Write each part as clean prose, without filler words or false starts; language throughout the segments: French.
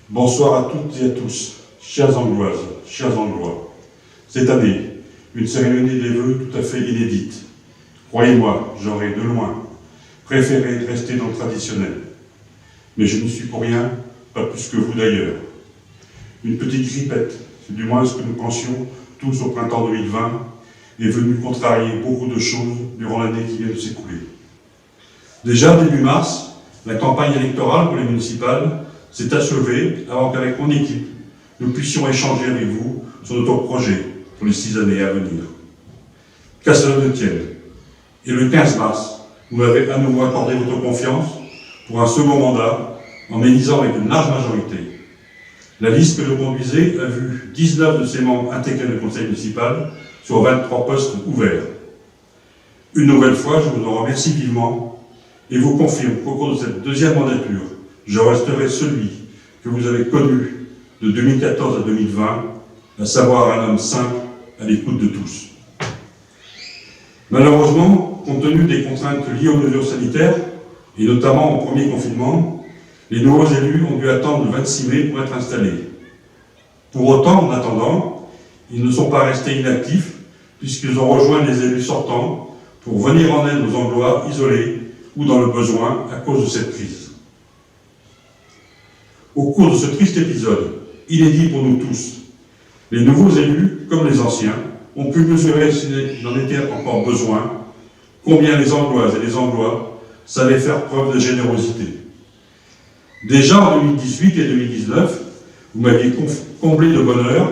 Bonsoir à toutes et à tous, chères Angloises, chers Anglois. Cette année, une cérémonie des vœux tout à fait inédite. Croyez-moi, j'aurais de loin préféré rester dans le traditionnel. Mais je n'y suis pour rien, pas plus que vous d'ailleurs. Une petite grippette, c'est du moins ce que nous pensions tous au printemps 2020, est venue contrarier beaucoup de choses durant l'année qui vient de s'écouler. Déjà début mars, la campagne électorale pour les municipales s'est achevée avant qu'avec mon équipe, nous puissions échanger avec vous sur notre projet pour les 6 années à venir. Qu'à cela ne tienne. Et le 15 mars, vous m'avez à nouveau accordé votre confiance pour un second mandat en m'élisant avec une large majorité. La liste que je conduisais a vu 19 de ses membres intégrer le conseil municipal sur 23 postes ouverts. Une nouvelle fois, je vous en remercie vivement et vous confirme qu'au cours de cette deuxième mandature, je resterai celui que vous avez connu de 2014 à 2020, à savoir un homme simple à l'écoute de tous. Malheureusement, compte tenu des contraintes liées aux mesures sanitaires, et notamment au premier confinement, les nouveaux élus ont dû attendre le 26 mai pour être installés. Pour autant, en attendant, ils ne sont pas restés inactifs, puisqu'ils ont rejoint les élus sortants pour venir en aide aux Anglois isolés ou dans le besoin à cause de cette crise. Au cours de ce triste épisode, inédit pour nous tous, les nouveaux élus, comme les anciens, ont pu mesurer, s'il en était encore besoin, combien les Angloises et les Anglois savaient faire preuve de générosité. Déjà en 2018 et 2019, vous m'aviez comblé de bonheur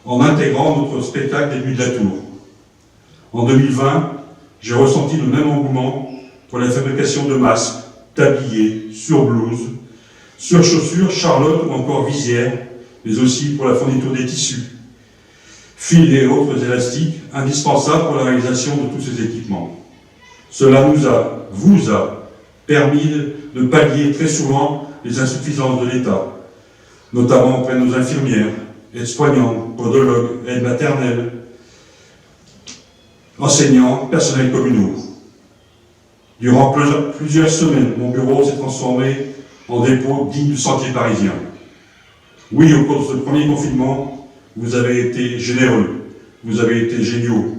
en intégrant notre spectacle des Nuits de la Tour. En 2020, j'ai ressenti le même engouement pour la fabrication de masques, tabliers, surblouses, surchaussures, charlottes ou encore visières, mais aussi pour la fourniture des tissus, fils et autres élastiques indispensables pour la réalisation de tous ces équipements. Cela vous a permis de pallier très souvent les insuffisances de l'État, notamment auprès de nos infirmières, aides-soignantes, podologues, aides maternelles, enseignants, personnels communaux. Durant plusieurs semaines, mon bureau s'est transformé en dépôt digne du sentier parisien. Oui, au cours de ce premier confinement, vous avez été généreux, vous avez été géniaux,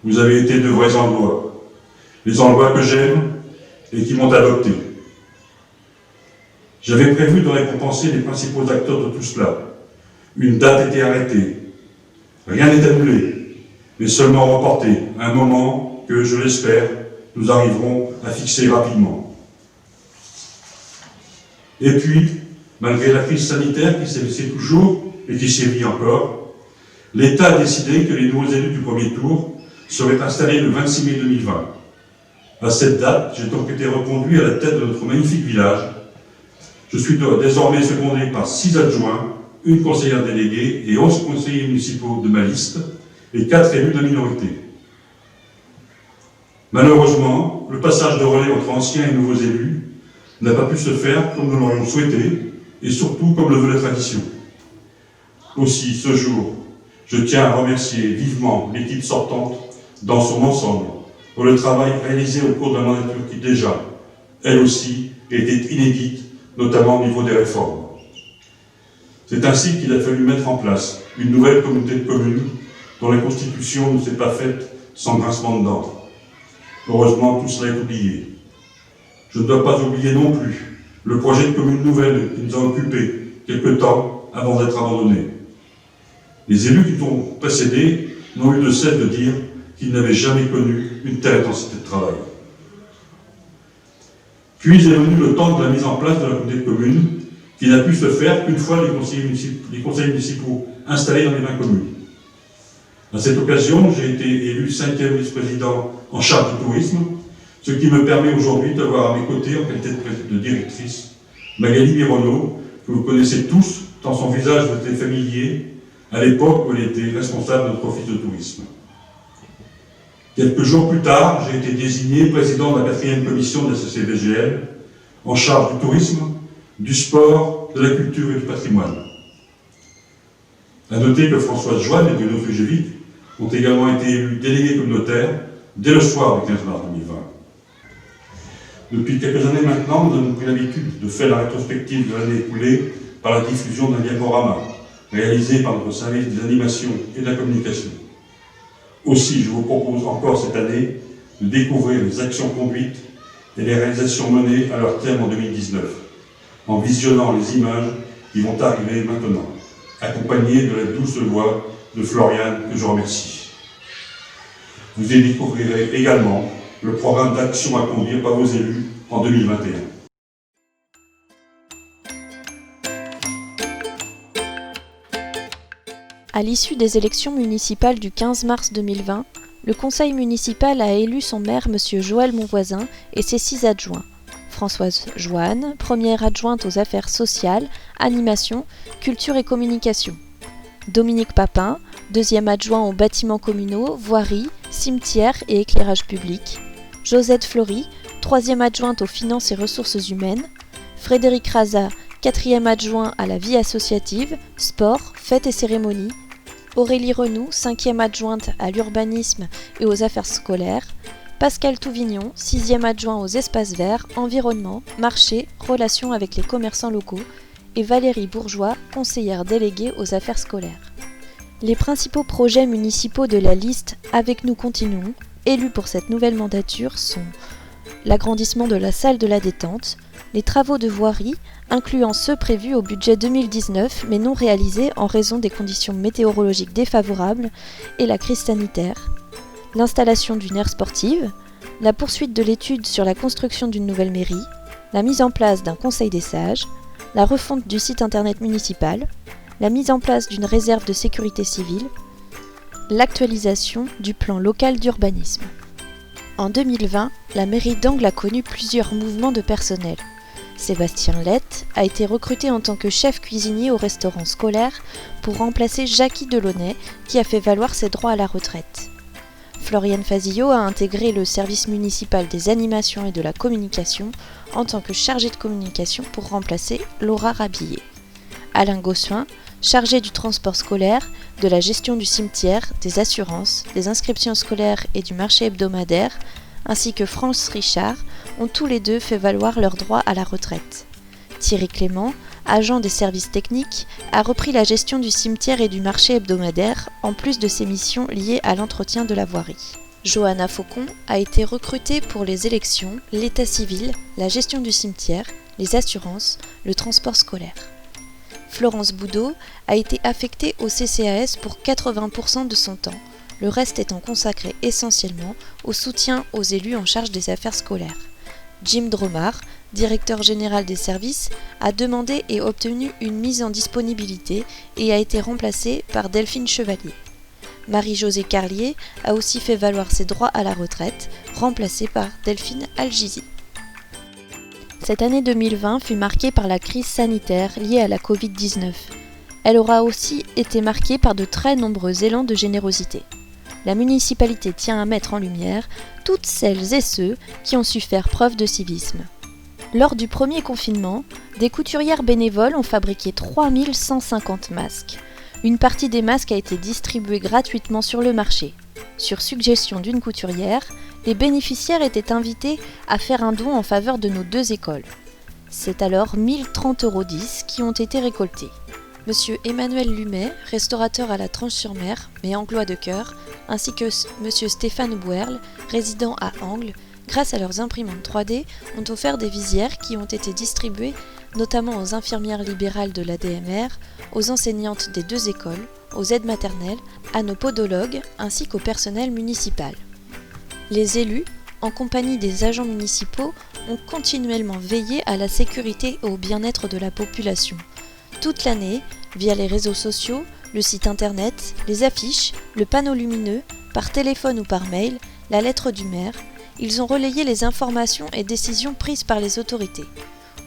vous avez été de vrais Anglois, les Anglois que j'aime et qui m'ont adopté. J'avais prévu de récompenser les principaux acteurs de tout cela. Une date était arrêtée. Rien n'est annulé, mais seulement reporté à un moment que, je l'espère, nous arriverons à fixer rapidement. Et puis, malgré la crise sanitaire qui sévissait toujours et qui sévit encore, l'État a décidé que les nouveaux élus du premier tour seraient installés le 26 mai 2020. À cette date, j'ai donc été reconduit à la tête de notre magnifique village. Je suis désormais secondé par 6 adjoints, une conseillère déléguée et 11 conseillers municipaux de ma liste et 4 élus de la minorité. Malheureusement, le passage de relais entre anciens et nouveaux élus n'a pas pu se faire comme nous l'aurions souhaité et surtout comme le veut la tradition. Aussi, ce jour, je tiens à remercier vivement l'équipe sortante dans son ensemble pour le travail réalisé au cours de la mandature qui déjà, elle aussi, était inédite, notamment au niveau des réformes. C'est ainsi qu'il a fallu mettre en place une nouvelle communauté de communes dont la constitution ne s'est pas faite sans grincement de dents. Heureusement, tout cela est oublié. Je ne dois pas oublier non plus le projet de commune nouvelle qui nous a occupés quelque temps avant d'être abandonné. Les élus qui t'ont précédé n'ont eu de cesse de dire qu'ils n'avaient jamais connu une telle intensité de travail. Puis est venu le temps de la mise en place de la communauté de communes qui n'a pu se faire qu'une fois les conseils municipaux installés dans les 20 communes. À cette occasion, j'ai été élu 5e vice-président en charge du tourisme, ce qui me permet aujourd'hui d'avoir à mes côtés, en qualité de directrice, Magali Bironneau, que vous connaissez tous, tant son visage vous était familier à l'époque où elle était responsable de notre office de tourisme. Quelques jours plus tard, j'ai été désigné président de la 4e commission de la CCVGL, en charge du tourisme, du sport, de la culture et du patrimoine. À noter que Françoise Joanne et Bruno Fugevic ont également été élus délégués communautaires dès le soir du 15 mars 2020. Depuis quelques années maintenant, nous avons pris l'habitude de faire la rétrospective de l'année écoulée par la diffusion d'un diaporama réalisé par notre service des animations et de la communication. Aussi, je vous propose encore cette année de découvrir les actions conduites et les réalisations menées à leur terme en 2019, en visionnant les images qui vont arriver maintenant, accompagnées de la douce voix de Floriane, que je remercie. Vous y découvrirez également le programme d'action à conduire par vos élus en 2021. À l'issue des élections municipales du 15 mars 2020, le conseil municipal a élu son maire, M. Joël Monvoisin, et ses 6 adjoints. Françoise Joanne, première adjointe aux affaires sociales, animation, culture et communication. Dominique Papin, deuxième adjoint aux bâtiments communaux, voirie, cimetières et éclairage public. Josette Flory, troisième adjointe aux finances et ressources humaines. Frédéric Raza, quatrième adjoint à la vie associative, sport, fêtes et cérémonies. Aurélie Renoux, cinquième adjointe à l'urbanisme et aux affaires scolaires. Pascal Touvignon, sixième adjoint aux espaces verts, environnement, marché, relations avec les commerçants locaux. Et Valérie Bourgeois, conseillère déléguée aux affaires scolaires. Les principaux projets municipaux de la liste Avec nous continuons, élus pour cette nouvelle mandature, sont l'agrandissement de la salle de la détente, les travaux de voirie, incluant ceux prévus au budget 2019 mais non réalisés en raison des conditions météorologiques défavorables et la crise sanitaire, l'installation d'une aire sportive, la poursuite de l'étude sur la construction d'une nouvelle mairie, la mise en place d'un conseil des sages, la refonte du site internet municipal, la mise en place d'une réserve de sécurité civile, l'actualisation du plan local d'urbanisme. En 2020, la mairie d'Angles a connu plusieurs mouvements de personnel. Sébastien Lett a été recruté en tant que chef cuisinier au restaurant scolaire pour remplacer Jackie Delaunay qui a fait valoir ses droits à la retraite. Floriane Fazillo a intégré le service municipal des animations et de la communication en tant que chargée de communication pour remplacer Laura Rabillet. Alain Gossuin, chargé du transport scolaire, de la gestion du cimetière, des assurances, des inscriptions scolaires et du marché hebdomadaire, ainsi que France Richard, ont tous les deux fait valoir leurs droits à la retraite. Thierry Clément, agent des services techniques, a repris la gestion du cimetière et du marché hebdomadaire, en plus de ses missions liées à l'entretien de la voirie. Johanna Faucon a été recrutée pour les élections, l'état civil, la gestion du cimetière, les assurances, le transport scolaire. Florence Boudot a été affectée au CCAS pour 80% de son temps, le reste étant consacré essentiellement au soutien aux élus en charge des affaires scolaires. Jim Dromard, directeur général des services, a demandé et obtenu une mise en disponibilité et a été remplacé par Delphine Chevalier. Marie-Josée Carlier a aussi fait valoir ses droits à la retraite, remplacée par Delphine Algizi. Cette année 2020 fut marquée par la crise sanitaire liée à la Covid-19. Elle aura aussi été marquée par de très nombreux élans de générosité. La municipalité tient à mettre en lumière toutes celles et ceux qui ont su faire preuve de civisme. Lors du premier confinement, des couturières bénévoles ont fabriqué 3150 masques. Une partie des masques a été distribuée gratuitement sur le marché. Sur suggestion d'une couturière, les bénéficiaires étaient invités à faire un don en faveur de nos 2 écoles. C'est alors 1030,10 € qui ont été récoltés. Monsieur Emmanuel Lumet, restaurateur à la Tranche-sur-Mer, mais anglois de cœur, ainsi que Monsieur Stéphane Bouerle, résident à Angles, grâce à leurs imprimantes 3D, ont offert des visières qui ont été distribuées notamment aux infirmières libérales de l'ADMR, aux enseignantes des 2 écoles, aux aides maternelles, à nos podologues ainsi qu'au personnel municipal. Les élus, en compagnie des agents municipaux, ont continuellement veillé à la sécurité et au bien-être de la population. Toute l'année, via les réseaux sociaux, le site internet, les affiches, le panneau lumineux, par téléphone ou par mail, la lettre du maire, ils ont relayé les informations et décisions prises par les autorités.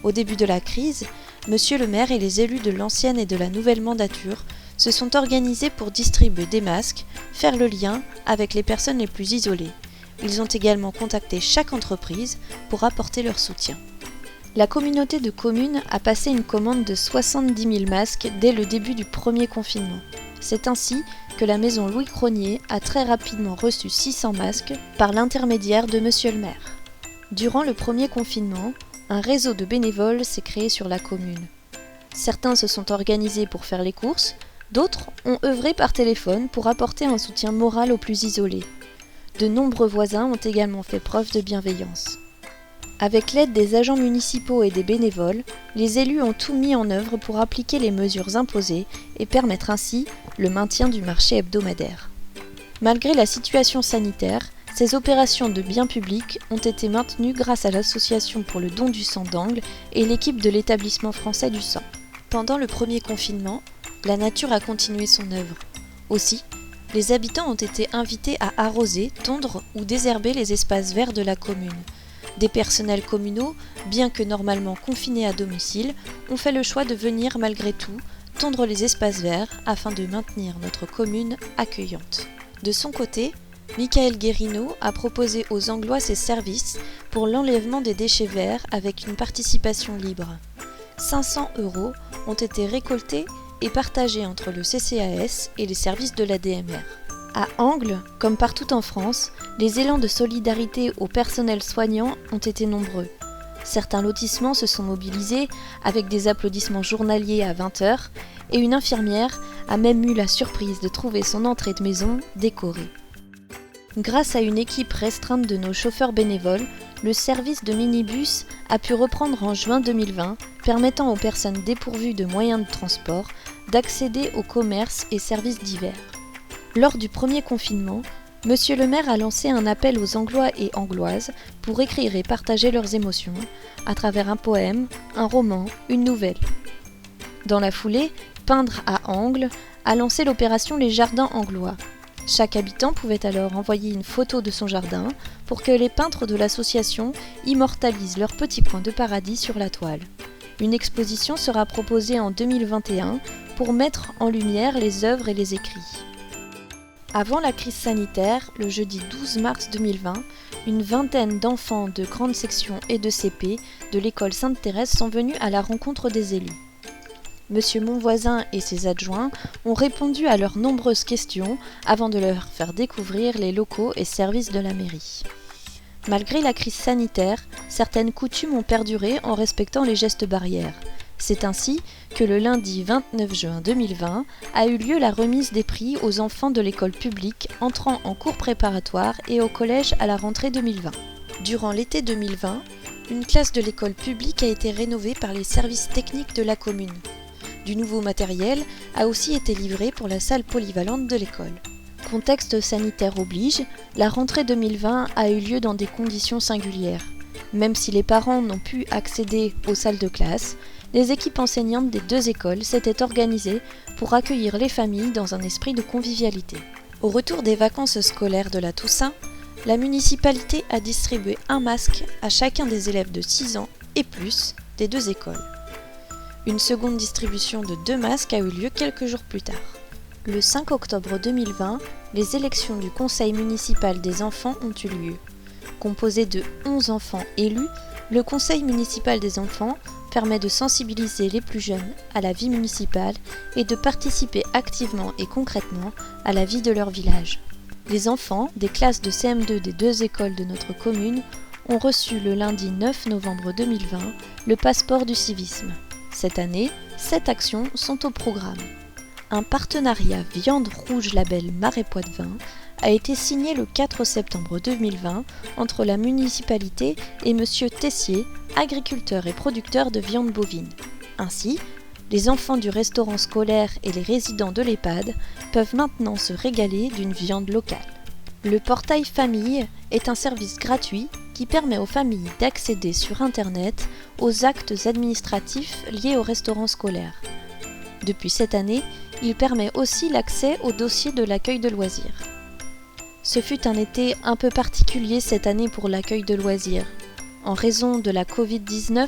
Au début de la crise, Monsieur le maire et les élus de l'ancienne et de la nouvelle mandature se sont organisés pour distribuer des masques, faire le lien avec les personnes les plus isolées. Ils ont également contacté chaque entreprise pour apporter leur soutien. La communauté de communes a passé une commande de 70 000 masques dès le début du premier confinement. C'est ainsi que la maison Louis Cronier a très rapidement reçu 600 masques par l'intermédiaire de Monsieur le maire. Durant le premier confinement, un réseau de bénévoles s'est créé sur la commune. Certains se sont organisés pour faire les courses, d'autres ont œuvré par téléphone pour apporter un soutien moral aux plus isolés. De nombreux voisins ont également fait preuve de bienveillance. Avec l'aide des agents municipaux et des bénévoles, les élus ont tout mis en œuvre pour appliquer les mesures imposées et permettre ainsi le maintien du marché hebdomadaire. Malgré la situation sanitaire, ces opérations de bien public ont été maintenues grâce à l'Association pour le don du sang d'Angles et l'équipe de l'Établissement français du sang. Pendant le premier confinement, la nature a continué son œuvre. Aussi, les habitants ont été invités à arroser, tondre ou désherber les espaces verts de la commune. Des personnels communaux, bien que normalement confinés à domicile, ont fait le choix de venir malgré tout tondre les espaces verts afin de maintenir notre commune accueillante. De son côté, Michael Guérino a proposé aux Anglois ses services pour l'enlèvement des déchets verts avec une participation libre. 500 € ont été récoltés et partagés entre le CCAS et les services de l'ADMR. À Angles, comme partout en France, les élans de solidarité au personnel soignant ont été nombreux. Certains lotissements se sont mobilisés avec des applaudissements journaliers à 20h et une infirmière a même eu la surprise de trouver son entrée de maison décorée. Grâce à une équipe restreinte de nos chauffeurs bénévoles, le service de minibus a pu reprendre en juin 2020, permettant aux personnes dépourvues de moyens de transport d'accéder aux commerces et services divers. Lors du premier confinement, Monsieur le maire a lancé un appel aux Anglois et Angloises pour écrire et partager leurs émotions à travers un poème, un roman, une nouvelle. Dans la foulée, Peindre à Angles a lancé l'opération Les Jardins Anglois. Chaque habitant pouvait alors envoyer une photo de son jardin pour que les peintres de l'association immortalisent leur petit coin de paradis sur la toile. Une exposition sera proposée en 2021 pour mettre en lumière les œuvres et les écrits. Avant la crise sanitaire, le jeudi 12 mars 2020, une vingtaine d'enfants de grande section et de CP de l'école Sainte-Thérèse sont venus à la rencontre des élus. Monsieur Monvoisin et ses adjoints ont répondu à leurs nombreuses questions avant de leur faire découvrir les locaux et services de la mairie. Malgré la crise sanitaire, certaines coutumes ont perduré en respectant les gestes barrières. C'est ainsi que le lundi 29 juin 2020 a eu lieu la remise des prix aux enfants de l'école publique entrant en cours préparatoire et au collège à la rentrée 2020. Durant l'été 2020, une classe de l'école publique a été rénovée par les services techniques de la commune. Du nouveau matériel a aussi été livré pour la salle polyvalente de l'école. Contexte sanitaire oblige, la rentrée 2020 a eu lieu dans des conditions singulières. Même si les parents n'ont pu accéder aux salles de classe, les équipes enseignantes des deux écoles s'étaient organisées pour accueillir les familles dans un esprit de convivialité. Au retour des vacances scolaires de la Toussaint, la municipalité a distribué un masque à chacun des élèves de 6 ans et plus des deux écoles. Une seconde distribution de 2 masques a eu lieu quelques jours plus tard. Le 5 octobre 2020, les élections du conseil municipal des enfants ont eu lieu. Composé de 11 enfants élus, le conseil municipal des enfants permet de sensibiliser les plus jeunes à la vie municipale et de participer activement et concrètement à la vie de leur village. Les enfants des classes de CM2 des deux écoles de notre commune ont reçu le lundi 9 novembre 2020 le passeport du civisme. Cette année, 7 actions sont au programme. Un partenariat Viande Rouge Label Marais Poitevin a été signé le 4 septembre 2020 entre la municipalité et Monsieur Tessier, agriculteur et producteur de viande bovine. Ainsi, les enfants du restaurant scolaire et les résidents de l'EHPAD peuvent maintenant se régaler d'une viande locale. Le portail Famille est un service gratuit qui permet aux familles d'accéder sur Internet aux actes administratifs liés au restaurant scolaire. Depuis cette année, il permet aussi l'accès au dossier de l'accueil de loisirs. Ce fut un été un peu particulier cette année pour l'accueil de loisirs. En raison de la Covid-19,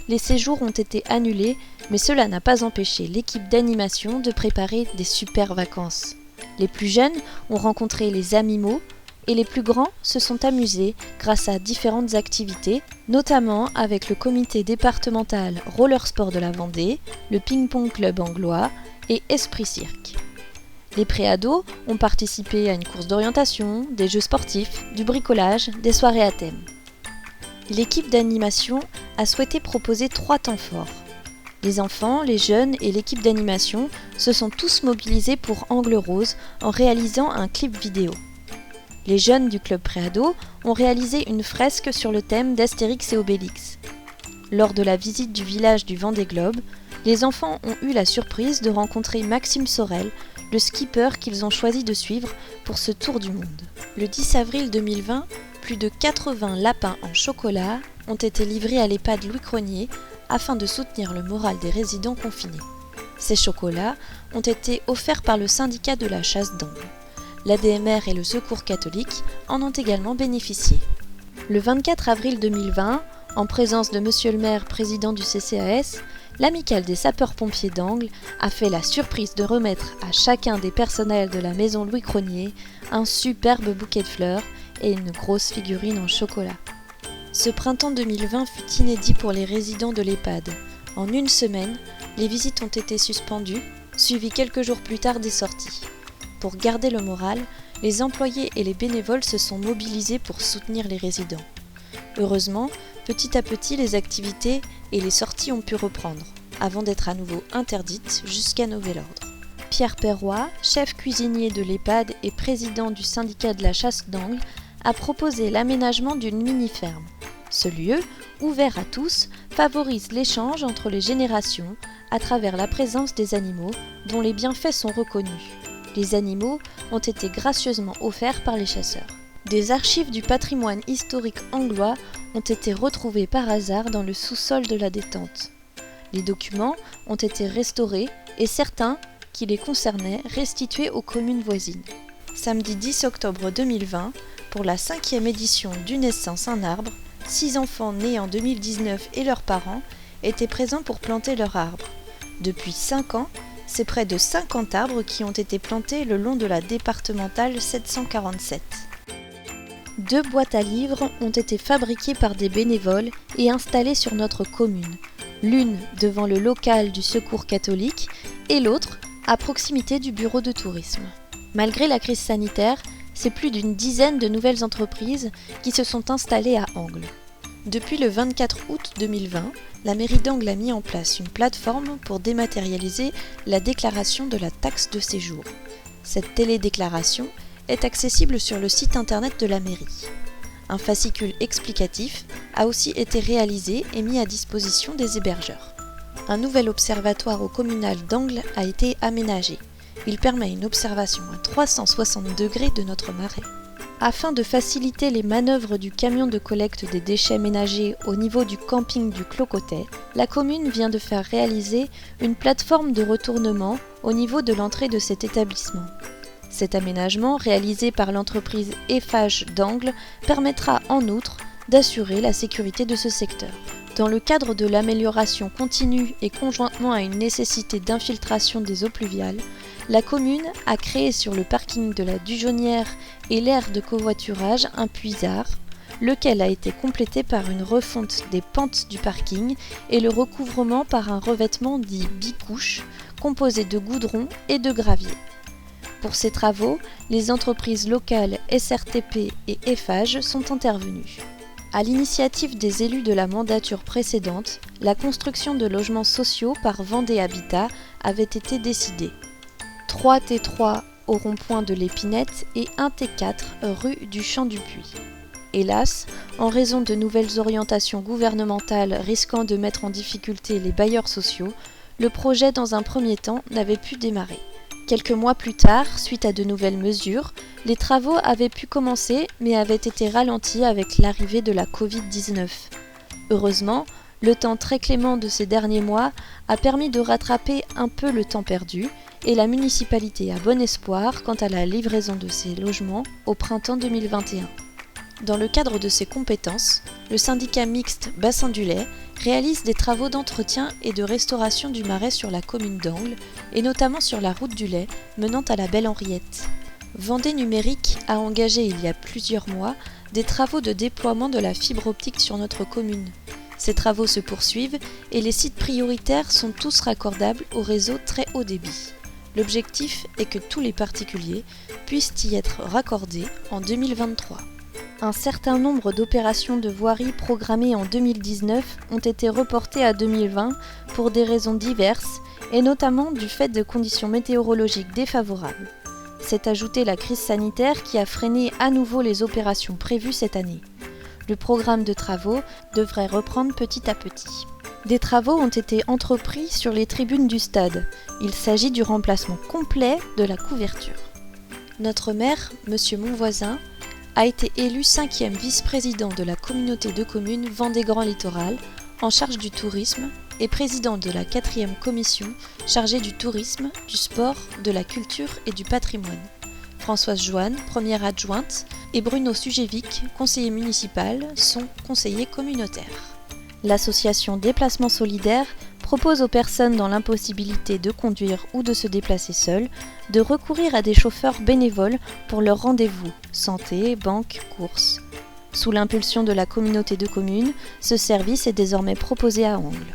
les séjours ont été annulés, mais cela n'a pas empêché l'équipe d'animation de préparer des super vacances. Les plus jeunes ont rencontré les amimaux et les plus grands se sont amusés grâce à différentes activités, notamment avec le comité départemental Roller Sport de la Vendée, le Ping-Pong Club Anglois et Esprit Cirque. Les préados ont participé à une course d'orientation, des jeux sportifs, du bricolage, des soirées à thème. L'équipe d'animation a souhaité proposer 3 temps forts. Les enfants, les jeunes et l'équipe d'animation se sont tous mobilisés pour Angle Rose en réalisant un clip vidéo. Les jeunes du club préado ont réalisé une fresque sur le thème d'Astérix et Obélix. Lors de la visite du village du Vendée Globe, les enfants ont eu la surprise de rencontrer Maxime Sorel, le skipper qu'ils ont choisi de suivre pour ce tour du monde. Le 10 avril 2020, plus de 80 lapins en chocolat ont été livrés à l'EHPAD Louis Crosnier afin de soutenir le moral des résidents confinés. Ces chocolats ont été offerts par le syndicat de la chasse d'Angles. L'ADMR et le Secours catholique en ont également bénéficié. Le 24 avril 2020, en présence de Monsieur le maire, président du CCAS, l'amicale des sapeurs-pompiers d'Angles a fait la surprise de remettre à chacun des personnels de la maison Louis Crosnier un superbe bouquet de fleurs et une grosse figurine en chocolat. Ce printemps 2020 fut inédit pour les résidents de l'EHPAD. En une semaine, les visites ont été suspendues, suivies quelques jours plus tard des sorties. Pour garder le moral, les employés et les bénévoles se sont mobilisés pour soutenir les résidents. Heureusement, petit à petit, les activités et les sorties ont pu reprendre, avant d'être à nouveau interdites jusqu'à nouvel ordre. Pierre Perroy, chef cuisinier de l'EHPAD et président du syndicat de la chasse d'Angles, a proposé l'aménagement d'une mini-ferme. Ce lieu, ouvert à tous, favorise l'échange entre les générations à travers la présence des animaux dont les bienfaits sont reconnus. Les animaux ont été gracieusement offerts par les chasseurs. Des archives du patrimoine historique anglois ont été retrouvées par hasard dans le sous-sol de la détente. Les documents ont été restaurés et certains, qui les concernaient, restitués aux communes voisines. Samedi 10 octobre 2020, pour la 5e édition du Naissance un arbre, 6 enfants nés en 2019 et leurs parents étaient présents pour planter leur arbre. Depuis 5 ans, c'est près de 50 arbres qui ont été plantés le long de la départementale 747. 2 boîtes à livres ont été fabriquées par des bénévoles et installées sur notre commune, l'une devant le local du Secours catholique et l'autre à proximité du bureau de tourisme. Malgré la crise sanitaire, c'est plus d'une dizaine de nouvelles entreprises qui se sont installées à Angles. Depuis le 24 août 2020, la mairie d'Angles a mis en place une plateforme pour dématérialiser la déclaration de la taxe de séjour. Cette télédéclaration est accessible sur le site internet de la mairie. Un fascicule explicatif a aussi été réalisé et mis à disposition des hébergeurs. Un nouvel observatoire au communal d'Angles a été aménagé. Il permet une observation à 360 degrés de notre marais. Afin de faciliter les manœuvres du camion de collecte des déchets ménagers au niveau du camping du Clocotet, la commune vient de faire réaliser une plateforme de retournement au niveau de l'entrée de cet établissement. Cet aménagement, réalisé par l'entreprise Eiffage d'Angles, permettra en outre d'assurer la sécurité de ce secteur. Dans le cadre de l'amélioration continue et conjointement à une nécessité d'infiltration des eaux pluviales, la commune a créé sur le parking de la Dujonnière et l'aire de covoiturage un puisard, lequel a été complété par une refonte des pentes du parking et le recouvrement par un revêtement dit bicouche, composé de goudron et de gravier. Pour ces travaux, les entreprises locales SRTP et Eiffage sont intervenues. À l'initiative des élus de la mandature précédente, la construction de logements sociaux par Vendée Habitat avait été décidée. 3 T3 au rond-point de l'Épinette et 1 T4 rue du Champ du Puy. Hélas, en raison de nouvelles orientations gouvernementales risquant de mettre en difficulté les bailleurs sociaux, le projet dans un premier temps n'avait pu démarrer. Quelques mois plus tard, suite à de nouvelles mesures, les travaux avaient pu commencer mais avaient été ralentis avec l'arrivée de la Covid-19. Heureusement, le temps très clément de ces derniers mois a permis de rattraper un peu le temps perdu et la municipalité a bon espoir quant à la livraison de ces logements au printemps 2021. Dans le cadre de ses compétences, le syndicat mixte Bassin du Lay réalise des travaux d'entretien et de restauration du marais sur la commune d'Angles et notamment sur la route du Lay menant à la Belle Henriette. Vendée Numérique a engagé il y a plusieurs mois des travaux de déploiement de la fibre optique sur notre commune. Ces travaux se poursuivent et les sites prioritaires sont tous raccordables au réseau très haut débit. L'objectif est que tous les particuliers puissent y être raccordés en 2023. Un certain nombre d'opérations de voirie programmées en 2019 ont été reportées à 2020 pour des raisons diverses et notamment du fait de conditions météorologiques défavorables. S'est ajoutée la crise sanitaire qui a freiné à nouveau les opérations prévues cette année. Le programme de travaux devrait reprendre petit à petit. Des travaux ont été entrepris sur les tribunes du stade. Il s'agit du remplacement complet de la couverture. Notre maire, M. Monvoisin, a été élu 5e vice-président de la communauté de communes Vendée Grand Littoral, en charge du tourisme, et président de la 4e commission chargée du tourisme, du sport, de la culture et du patrimoine. Françoise Joanne, première adjointe, et Bruno Sujevic, conseiller municipal, sont conseillers communautaires. L'association Déplacement Solidaire propose aux personnes dans l'impossibilité de conduire ou de se déplacer seules de recourir à des chauffeurs bénévoles pour leurs rendez-vous, santé, banque, courses. Sous l'impulsion de la communauté de communes, ce service est désormais proposé à Angles.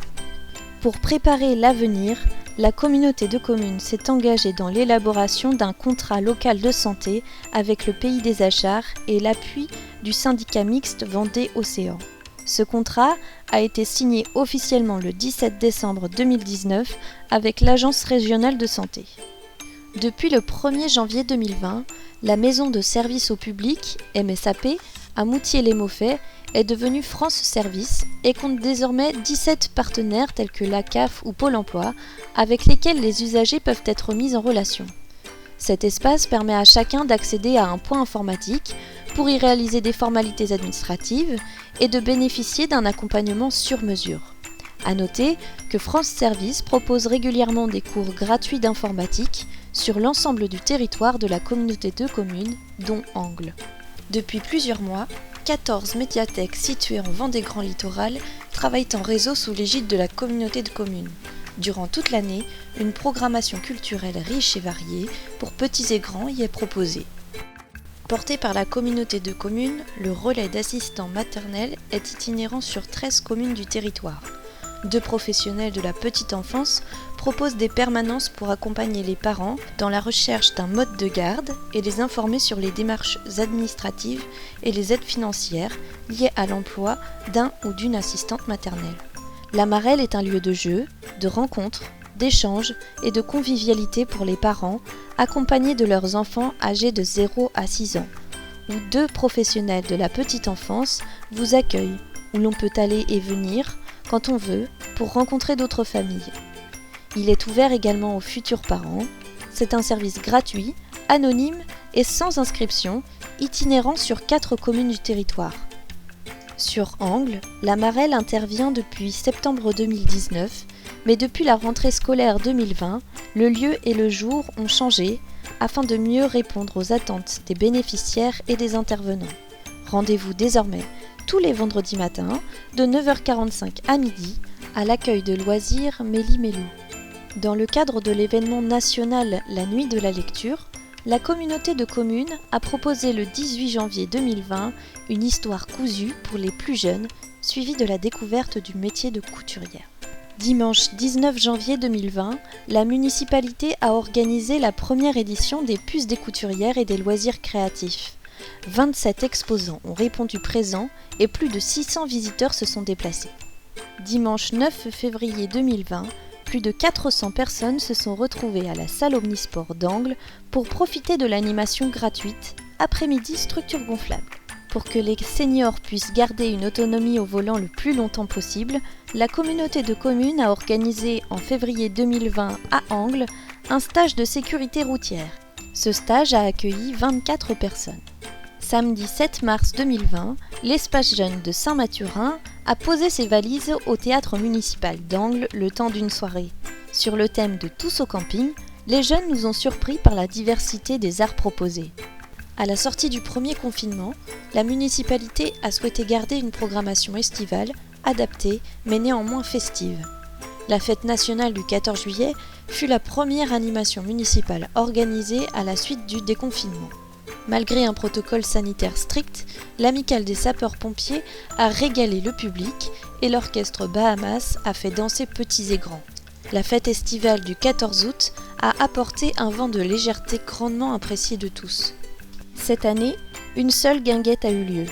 Pour préparer l'avenir, la communauté de communes s'est engagée dans l'élaboration d'un contrat local de santé avec le Pays des Achards et l'appui du syndicat mixte Vendée-Océan. Ce contrat a été signé officiellement le 17 décembre 2019 avec l'Agence régionale de santé. Depuis le 1er janvier 2020, la maison de service au public, MSAP, à Moutier-les-Mauffais, est devenue France Service et compte désormais 17 partenaires tels que la CAF ou Pôle emploi, avec lesquels les usagers peuvent être mis en relation. Cet espace permet à chacun d'accéder à un point informatique pour y réaliser des formalités administratives et de bénéficier d'un accompagnement sur mesure. À noter que France Service propose régulièrement des cours gratuits d'informatique sur l'ensemble du territoire de la communauté de communes, dont Angles. Depuis plusieurs mois, 14 médiathèques situées en Vendée Grand Littoral travaillent en réseau sous l'égide de la communauté de communes. Durant toute l'année, une programmation culturelle riche et variée pour petits et grands y est proposée. Porté par la communauté de communes, le relais d'assistants maternels est itinérant sur 13 communes du territoire. 2 professionnels de la petite enfance proposent des permanences pour accompagner les parents dans la recherche d'un mode de garde et les informer sur les démarches administratives et les aides financières liées à l'emploi d'un ou d'une assistante maternelle. La Marelle est un lieu de jeu, de rencontres, d'échanges et de convivialité pour les parents accompagnés de leurs enfants âgés de 0 à 6 ans, où 2 professionnels de la petite enfance vous accueillent, où l'on peut aller et venir quand on veut pour rencontrer d'autres familles. Il est ouvert également aux futurs parents. C'est un service gratuit, anonyme et sans inscription, itinérant sur 4 communes du territoire. Sur Angles, la Marelle intervient depuis septembre 2019, mais depuis la rentrée scolaire 2020, le lieu et le jour ont changé afin de mieux répondre aux attentes des bénéficiaires et des intervenants. Rendez-vous désormais tous les vendredis matins de 9h45 à midi à l'accueil de loisirs Méli-Mélou. Dans le cadre de l'événement national La Nuit de la Lecture, la communauté de communes a proposé le 18 janvier 2020 une histoire cousue pour les plus jeunes, suivie de la découverte du métier de couturière. Dimanche 19 janvier 2020, la municipalité a organisé la première édition des Puces des couturières et des loisirs créatifs. 27 exposants ont répondu présents et plus de 600 visiteurs se sont déplacés. Dimanche 9 février 2020, plus de 400 personnes se sont retrouvées à la salle Omnisport d'Angles pour profiter de l'animation gratuite après-midi structure gonflable. Pour que les seniors puissent garder une autonomie au volant le plus longtemps possible, la communauté de communes a organisé en février 2020 à Angles un stage de sécurité routière. Ce stage a accueilli 24 personnes. Samedi 7 mars 2020, l'espace jeune de Saint-Mathurin a posé ses valises au théâtre municipal d'Angles le temps d'une soirée. Sur le thème de Tous au camping, les jeunes nous ont surpris par la diversité des arts proposés. À la sortie du premier confinement, la municipalité a souhaité garder une programmation estivale, adaptée mais néanmoins festive. La fête nationale du 14 juillet fut la première animation municipale organisée à la suite du déconfinement. Malgré un protocole sanitaire strict, l'amicale des sapeurs-pompiers a régalé le public et l'orchestre Bahamas a fait danser petits et grands. La fête estivale du 14 août a apporté un vent de légèreté grandement apprécié de tous. Cette année, une seule guinguette a eu lieu.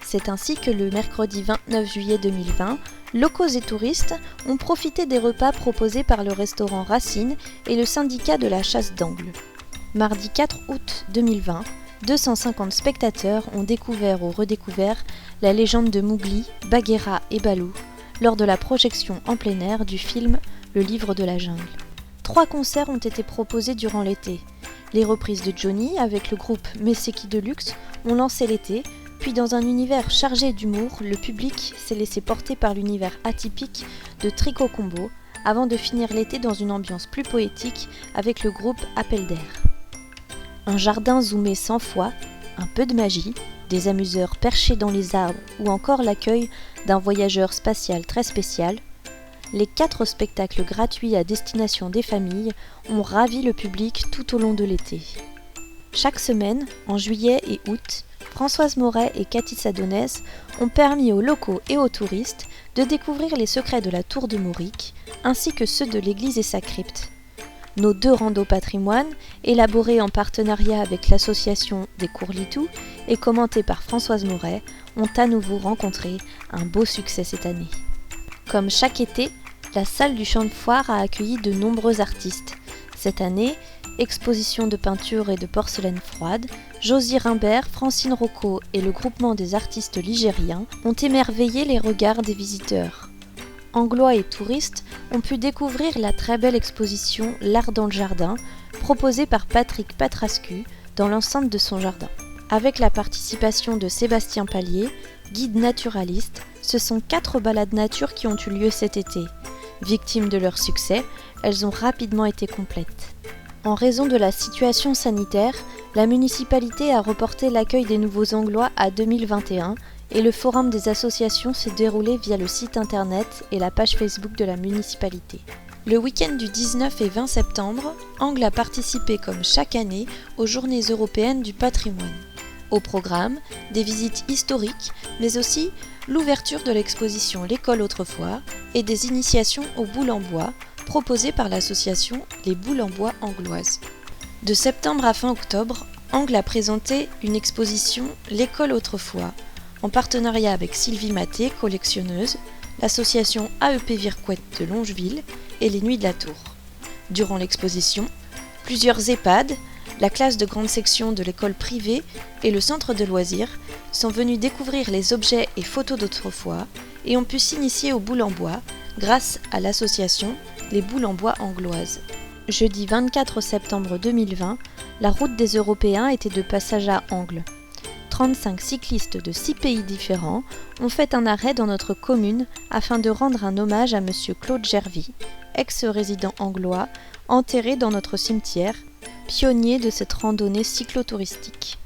C'est ainsi que le mercredi 29 juillet 2020, locaux et touristes ont profité des repas proposés par le restaurant Racine et le syndicat de la chasse d'Angles. Mardi 4 août 2020, 250 spectateurs ont découvert ou redécouvert la légende de Mowgli, Bagheera et Baloo lors de la projection en plein air du film Le Livre de la Jungle. 3 concerts ont été proposés durant l'été. Les reprises de Johnny avec le groupe Meseki Deluxe ont lancé l'été, puis dans un univers chargé d'humour, le public s'est laissé porter par l'univers atypique de Tricot Combo avant de finir l'été dans une ambiance plus poétique avec le groupe Appel d'air. Un jardin zoomé 100 fois, un peu de magie, des amuseurs perchés dans les arbres ou encore l'accueil d'un voyageur spatial très spécial, les 4 spectacles gratuits à destination des familles ont ravi le public tout au long de l'été. Chaque semaine, en juillet et août, Françoise Moret et Cathy Sadonès ont permis aux locaux et aux touristes de découvrir les secrets de la tour de Mauric, ainsi que ceux de l'église et sa crypte. Nos 2 randos patrimoine, élaborés en partenariat avec l'association des Courlitou et commentés par Françoise Moret, ont à nouveau rencontré un beau succès cette année. Comme chaque été, la salle du Champ de Foire a accueilli de nombreux artistes. Cette année, exposition de peinture et de porcelaine froide, Josie Rimbert, Francine Rocco et le groupement des artistes ligériens ont émerveillé les regards des visiteurs. Anglois et touristes ont pu découvrir la très belle exposition L'Art dans le Jardin, proposée par Patrick Patrascu dans l'enceinte de son jardin. Avec la participation de Sébastien Pallier, guide naturaliste, ce sont 4 balades nature qui ont eu lieu cet été. Victimes de leur succès, elles ont rapidement été complètes. En raison de la situation sanitaire, la municipalité a reporté l'accueil des nouveaux Anglois à 2021 et le forum des associations s'est déroulé via le site internet et la page Facebook de la municipalité. Le week-end du 19 et 20 septembre, Angles a participé comme chaque année aux Journées européennes du patrimoine. Au programme, des visites historiques, mais aussi l'ouverture de l'exposition L'école autrefois et des initiations aux boules en bois proposées par l'association Les Boules en bois angloises. De septembre à fin octobre, Angles a présenté une exposition L'école autrefois en partenariat avec Sylvie Maté, collectionneuse, l'association AEP Virquette de Longeville et les Nuits de la Tour. Durant l'exposition, plusieurs EHPAD, la classe de grande section de l'école privée et le centre de loisirs sont venus découvrir les objets et photos d'autrefois et ont pu s'initier aux boules en bois grâce à l'association Les Boules en bois angloises. Jeudi 24 septembre 2020, la route des Européens était de passage à Angles. 35 cyclistes de 6 pays différents ont fait un arrêt dans notre commune afin de rendre un hommage à M. Claude Gervy, ex-résident anglois, enterré dans notre cimetière, pionnier de cette randonnée cyclotouristique.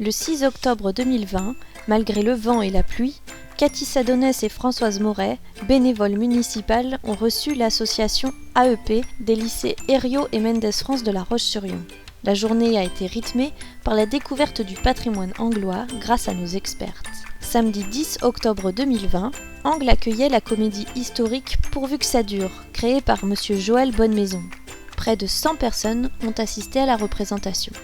Le 6 octobre 2020, malgré le vent et la pluie, Cathy Sadonès et Françoise Moret, bénévoles municipales, ont reçu l'association AEP des lycées Herriot et Mendes France de La Roche-sur-Yon. La journée a été rythmée par la découverte du patrimoine anglois grâce à nos expertes. Samedi 10 octobre 2020, Angles accueillait la comédie historique Pourvu que ça dure, créée par M. Joël Bonnemaison. Près de 100 personnes ont assisté à la représentation.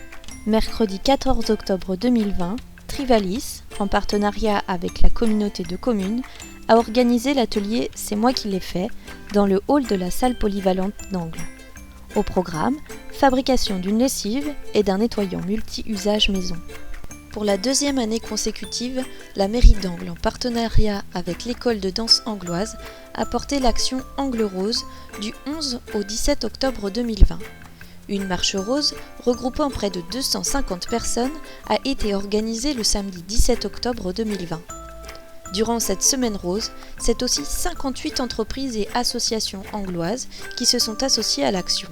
Mercredi 14 octobre 2020, Trivalis, en partenariat avec la communauté de communes, a organisé l'atelier C'est moi qui l'ai fait dans le hall de la salle polyvalente d'Angles. Au programme, fabrication d'une lessive et d'un nettoyant multi-usage maison. Pour la 2e année consécutive, la mairie d'Angles, en partenariat avec l'école de danse angloise, a porté l'action Angles Rose du 11 au 17 octobre 2020. Une marche rose, regroupant près de 250 personnes, a été organisée le samedi 17 octobre 2020. Durant cette semaine rose, c'est aussi 58 entreprises et associations angloises qui se sont associées à l'action.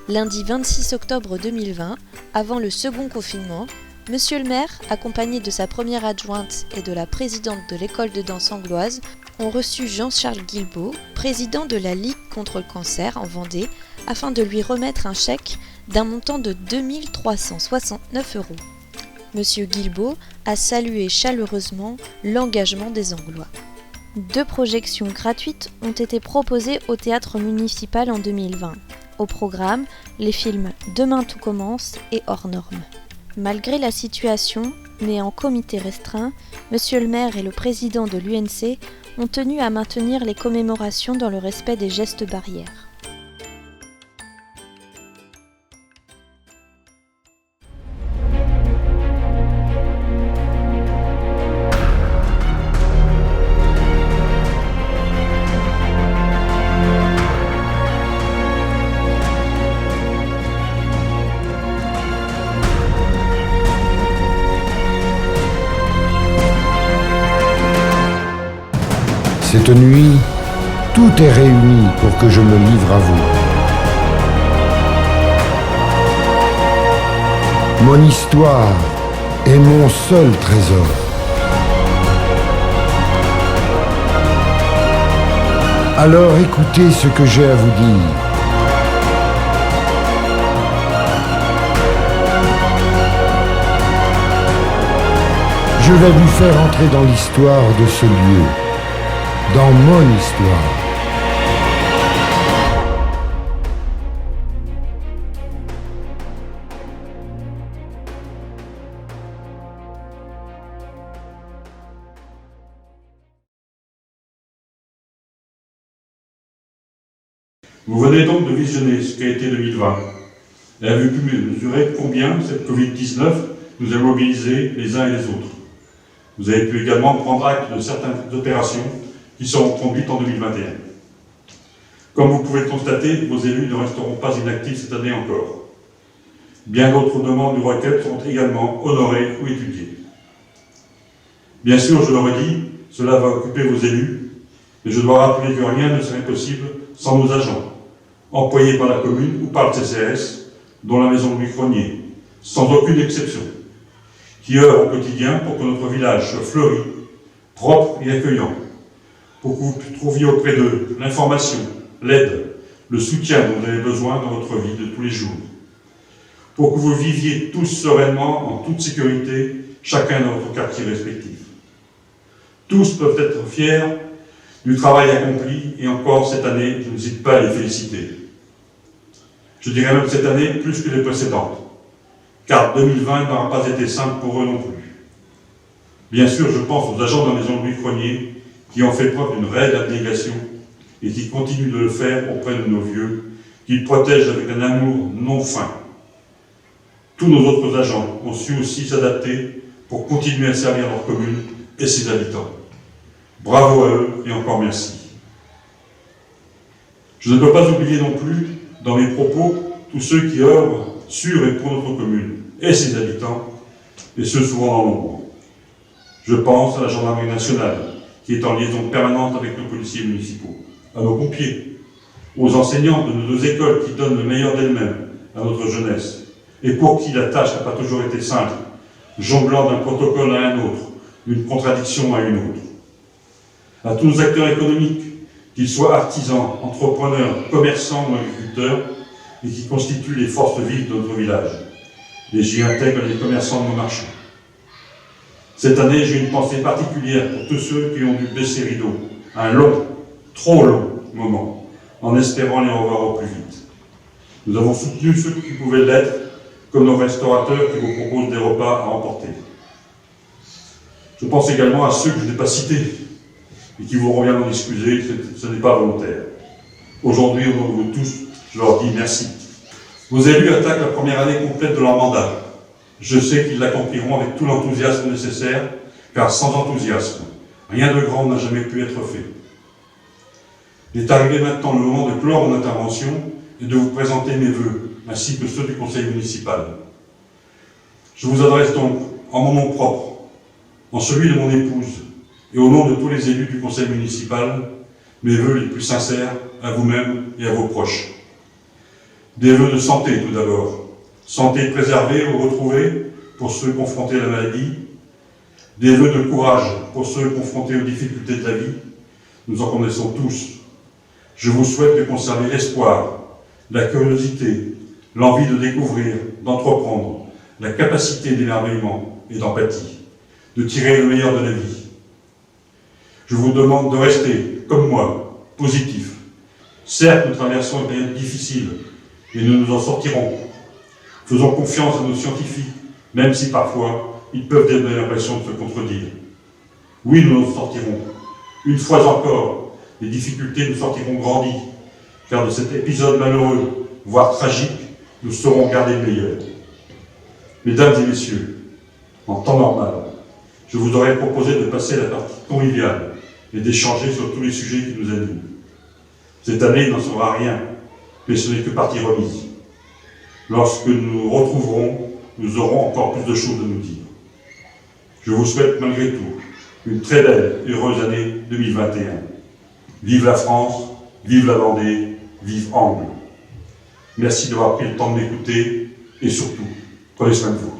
Lundi 26 octobre 2020, avant le second confinement, Monsieur le maire, accompagné de sa première adjointe et de la présidente de l'école de danse angloise, ont reçu Jean-Charles Guilbault, président de la Ligue contre le cancer en Vendée, afin de lui remettre un chèque d'un montant de 2 369 €. Monsieur Guilbault a salué chaleureusement l'engagement des Anglois. 2 projections gratuites ont été proposées au théâtre municipal en 2020. Au programme, les films Demain tout commence et Hors normes. Malgré la situation, mais en comité restreint, Monsieur le maire et le président de l'UNC ont tenu à maintenir les commémorations dans le respect des gestes barrières. Cette nuit, tout est réuni pour que je me livre à vous. Mon histoire est mon seul trésor. Alors écoutez ce que j'ai à vous dire. Je vais vous faire entrer dans l'histoire de ce lieu. Dans mon histoire. Vous venez donc de visionner ce qu'a été 2020 et avez pu mesurer combien cette Covid-19 nous a mobilisés les uns et les autres. Vous avez pu également prendre acte de certaines opérations qui seront conduites en 2021. Comme vous pouvez le constater, vos élus ne resteront pas inactifs cette année encore. Bien d'autres demandes ou requêtes seront également honorées ou étudiées. Bien sûr, je le redis, cela va occuper vos élus, mais je dois rappeler que rien ne serait possible sans nos agents, employés par la commune ou par le CCAS, dont la maison Louis Cronier, sans aucune exception, qui œuvrent au quotidien pour que notre village soit fleuri, propre et accueillant, pour que vous trouviez auprès d'eux l'information, l'aide, le soutien dont vous avez besoin dans votre vie de tous les jours, pour que vous viviez tous sereinement, en toute sécurité, chacun dans votre quartier respectif. Tous peuvent être fiers du travail accompli, et encore cette année, je n'hésite pas à les féliciter. Je dirais même cette année plus que les précédentes, car 2020 n'aura pas été simple pour eux non plus. Bien sûr, je pense aux agents de la maison Louis Cronier qui ont fait preuve d'une réelle abnégation et qui continuent de le faire auprès de nos vieux, qu'ils protègent avec un amour non fin. Tous nos autres agents ont su aussi s'adapter pour continuer à servir leur commune et ses habitants. Bravo à eux et encore merci. Je ne peux pas oublier non plus, dans mes propos, tous ceux qui œuvrent sur et pour notre commune et ses habitants, et ceux souvent dans l'ombre. Je pense à la gendarmerie nationale, qui est en liaison permanente avec nos policiers municipaux, à nos pompiers, aux enseignants de nos deux écoles qui donnent le meilleur d'elles-mêmes à notre jeunesse, et pour qui la tâche n'a pas toujours été simple, jonglant d'un protocole à un autre, d'une contradiction à une autre. À tous nos acteurs économiques, qu'ils soient artisans, entrepreneurs, commerçants ou agriculteurs, et qui constituent les forces vives de notre village. Et j'y intègre les commerçants de nos marchés. Cette année, j'ai une pensée particulière pour tous ceux qui ont dû baisser rideau, un long, trop long moment, en espérant les revoir au plus vite. Nous avons soutenu ceux qui pouvaient l'être, comme nos restaurateurs qui vous proposent des repas à emporter. Je pense également à ceux que je n'ai pas cités, et qui vous revient d'en excuser, ce n'est pas volontaire. Aujourd'hui, au nom de vous tous, je leur dis merci. Vos élus attaquent la première année complète de leur mandat. Je sais qu'ils l'accompliront avec tout l'enthousiasme nécessaire, car sans enthousiasme, rien de grand n'a jamais pu être fait. Il est arrivé maintenant le moment de clore mon intervention et de vous présenter mes vœux, ainsi que ceux du conseil municipal. Je vous adresse donc, en mon nom propre, en celui de mon épouse, et au nom de tous les élus du conseil municipal, mes vœux les plus sincères à vous-même et à vos proches. Des vœux de santé tout d'abord, santé préservée ou retrouvée pour ceux confrontés à la maladie, des vœux de courage pour ceux confrontés aux difficultés de la vie, nous en connaissons tous. Je vous souhaite de conserver l'espoir, la curiosité, l'envie de découvrir, d'entreprendre, la capacité d'émerveillement et d'empathie, de tirer le meilleur de la vie. Je vous demande de rester, comme moi, positif. Certes, nous traversons une période difficile, mais nous nous en sortirons. Faisons confiance à nos scientifiques, même si parfois ils peuvent donner l'impression de se contredire. Oui, nous nous sortirons. Une fois encore, les difficultés nous sortiront grandis, car de cet épisode malheureux, voire tragique, nous saurons garder le meilleur. Mesdames et messieurs, en temps normal, je vous aurais proposé de passer la partie conviviale et d'échanger sur tous les sujets qui nous animent. Cette année, il n'en sera rien, mais ce n'est que partie remise. Lorsque nous nous retrouverons, nous aurons encore plus de choses à nous dire. Je vous souhaite malgré tout une très belle et heureuse année 2021. Vive la France, vive la Vendée, vive Angles. Merci d'avoir pris le temps de m'écouter et surtout, prenez soin de vous.